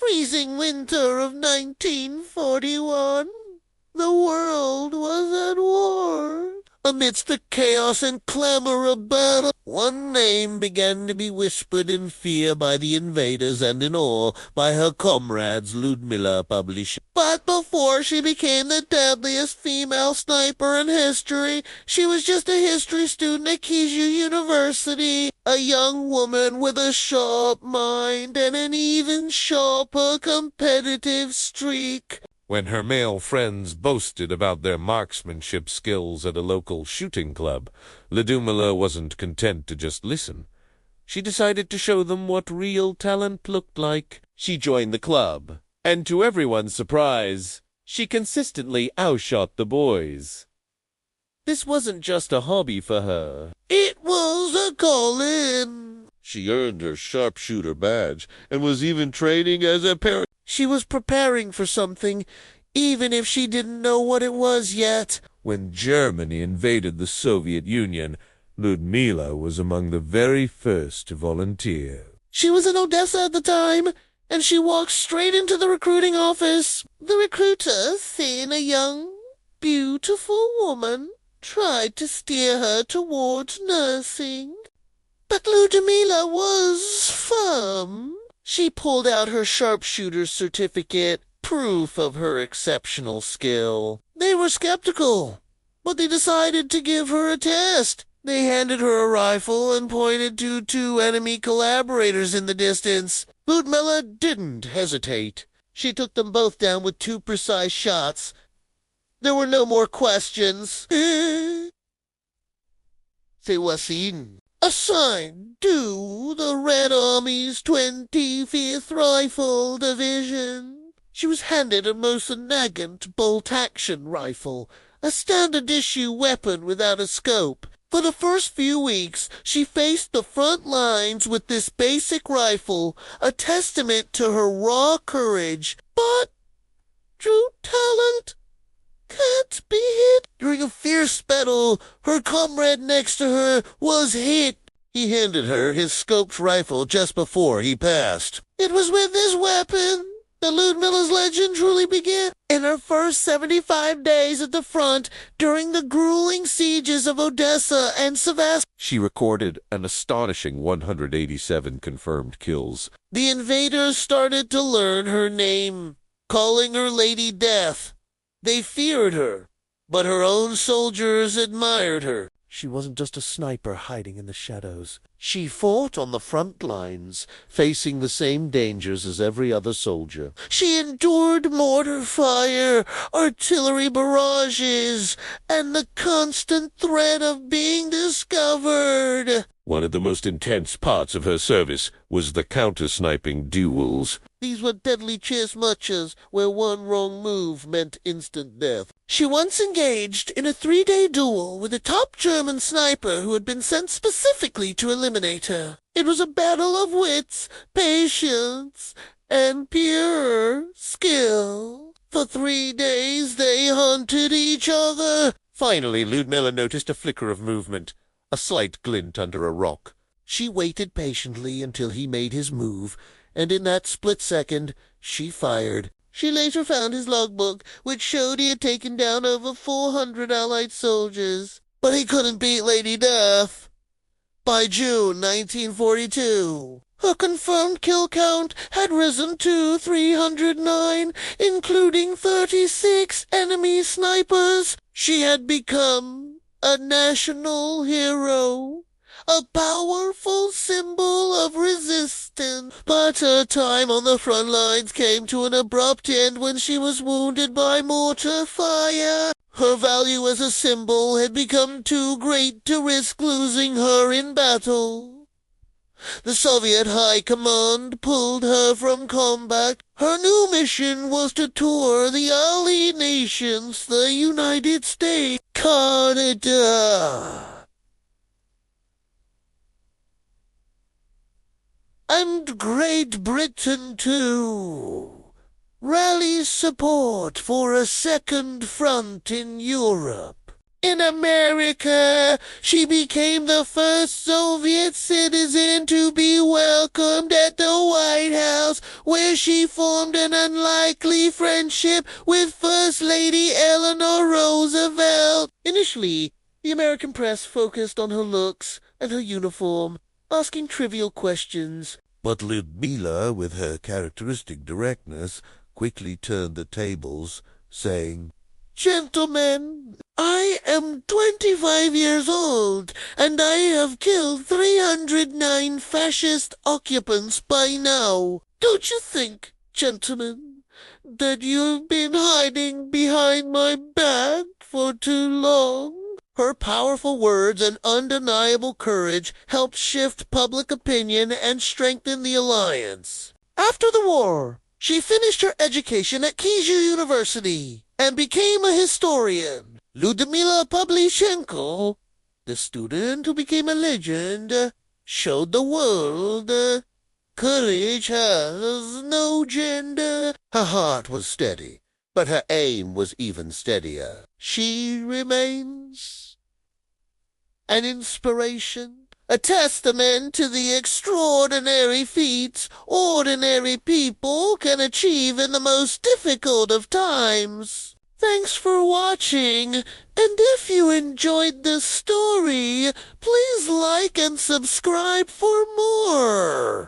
freezing winter of 1941, the world was at war. Amidst the chaos and clamor of battle, one name began to be whispered in fear by the invaders and in awe by her comrades, Ludmilla published. But before she became the deadliest female sniper in history, she was just a history student at Kiju University, a young woman with a sharp mind and an even sharper competitive streak. When her male friends boasted about their marksmanship skills at a local shooting club, Ludmilla wasn't content to just listen. She decided to show them what real talent looked like. She joined the club, and to everyone's surprise, she consistently outshot the boys. This wasn't just a hobby for her. It was a calling. She earned her sharpshooter badge and was even training as a parent. She was preparing for something, even if she didn't know what it was yet. When Germany invaded the Soviet Union, Ludmilla was among the very first to volunteer. She was in Odessa at the time, and she walked straight into the recruiting office. The recruiter, seeing a young, beautiful woman, tried to steer her towards nursing. But Ludmilla was firm. She pulled out her sharpshooter's certificate, proof of her exceptional skill. They were skeptical, but they decided to give her a test. They handed her a rifle and pointed to two enemy collaborators in the distance. Ludmilla didn't hesitate. She took them both down with two precise shots. There were no more questions. They were seen. Assigned to the Red Army's 25th Rifle Division. She was handed a Mosin-Nagant bolt-action rifle, a standard-issue weapon without a scope. For the first few weeks, she faced the front lines with this basic rifle, a testament to her raw courage. But true talent can't be hit. During a fierce battle, her comrade next to her was hit. He handed her his scoped rifle just before he passed. It was with this weapon that Ludmilla's legend truly began. In her first 75 days at the front, during the grueling sieges of Odessa and Sevastopol, she recorded an astonishing 187 confirmed kills. The invaders started to learn her name, calling her Lady Death. They feared her, but her own soldiers admired her. She wasn't just a sniper hiding in the shadows. She fought on the front lines, facing the same dangers as every other soldier. She endured mortar fire, artillery barrages, and the constant threat of being discovered. One of the most intense parts of her service was the counter-sniping duels. These were deadly chess matches where one wrong move meant instant death. She once engaged in a 3-day duel with a top German sniper who had been sent specifically to eliminate her. It was a battle of wits, patience, and pure skill. For 3 days they hunted each other. Finally, Ludmilla noticed a flicker of movement, a slight glint under a rock. She waited patiently until he made his move, and in that split second, she fired. She later found his logbook, which showed he had taken down over 400 Allied soldiers. But he couldn't beat Lady Death. By June 1942, her confirmed kill count had risen to 309, including 36 enemy snipers. She had become a national hero, a powerful symbol of resistance. But her time on the front lines came to an abrupt end when she was wounded by mortar fire. Her value as a symbol had become too great to risk losing her in battle. The Soviet High Command pulled her from combat. Her new mission was to tour the allied nations, the United States, Canada, and Great Britain too. Rally support for a second front in Europe. In America, she became the first Soviet citizen to be welcomed at the White House, where she formed an unlikely friendship with First Lady Eleanor Roosevelt. Initially, the American press focused on her looks and her uniform, asking trivial questions. But Lyudmila, with her characteristic directness, quickly turned the tables, saying, "Gentlemen, I am 25 years old, and I have killed 309 fascist occupants by now. Don't you think, gentlemen, that you've been hiding behind my back for too long?" Her powerful words and undeniable courage helped shift public opinion and strengthen the alliance. After the war, she finished her education at Kyushu University and became a historian. Lyudmila Pavlichenko, the student who became a legend, showed the world courage has no gender. Her heart was steady, but her aim was even steadier. She remains an inspiration, a testament to the extraordinary feats ordinary people can achieve in the most difficult of times. Thanks for watching, and if you enjoyed this story, please like and subscribe for more.